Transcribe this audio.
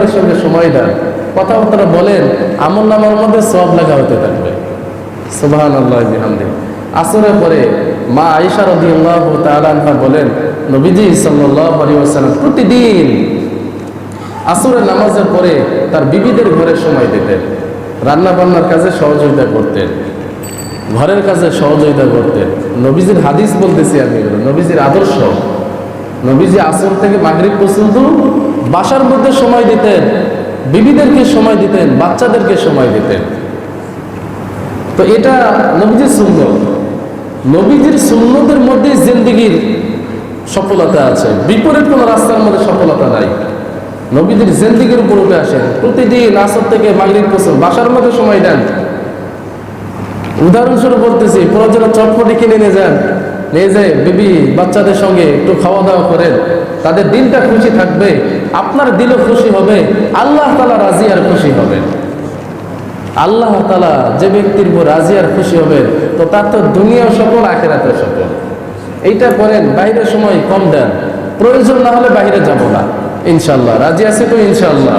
পরিবারের সঙ্গে সময় দেন, কথাবার্তা বলেন, আমলনামার মধ্যে সওয়াব লেখা হতে থাকবে। সুবহানাল্লাহি ওয়া বিহামদিহি। আসরের পরে মা আয়েশা রাদিয়াল্লাহু তাআলা আনহা বলেন, নবীজি সাল্লাল্লাহু আলাইহি ওয়াসাল্লাম প্রতিদিন আসরের নামাজের পরে তার বিবিদের ঘরে সময় দিতেন, রান্না বান্নার কাজে সহযোগিতা করতেন, ঘরের কাজে সহযোগিতা করতেন। নবীজির হাদিস বলতেছি আমি, এগুলো নবীজির আদর্শ। নবীজি আসর থেকে মাগরিব পর্যন্ত বাসার মধ্যে সময় দিতেন, বিবিদেরকে সময় দিতেন, বাচ্চাদেরকে সময় দিতেন। তো এটা নবীজির সুন্নত। নবীজির সুন্নতের মধ্যে জিন্দেগির সফলতা আছে, বিপরীত কোনো রাস্তার মধ্যে সফলতা নাই। নবীজির জিন্দেগির উপর উঠে আসেন, প্রতিদিন আসর থেকে মাগরিব পর্যন্ত বাসার মধ্যে সময় দেন। উদাহরণস্বরূপ বলতেছি, প্রয়োজনে চটপটি কিনে নিয়ে যান, নিয়ে যায় বিবি বাচ্চাদের সঙ্গে একটু খাওয়া দাওয়া করেন, তাদের দিনটা খুশি থাকবে, আপনার দিলও খুশি হবে, আল্লাহ তাআলা রাজি আর খুশি হবেন। আল্লাহ তাআলা যে ব্যক্তির উপর রাজি আর খুশি হবেন, তো তার তো দুনিয়াও সফল, আখিরাতেও সফল। এইটা করেন, বাইরের সময় কম দেন, প্রয়োজন না হলে বাইরে যাব না, ইনশাআল্লাহ। রাজি আছে তো ইনশাআল্লাহ?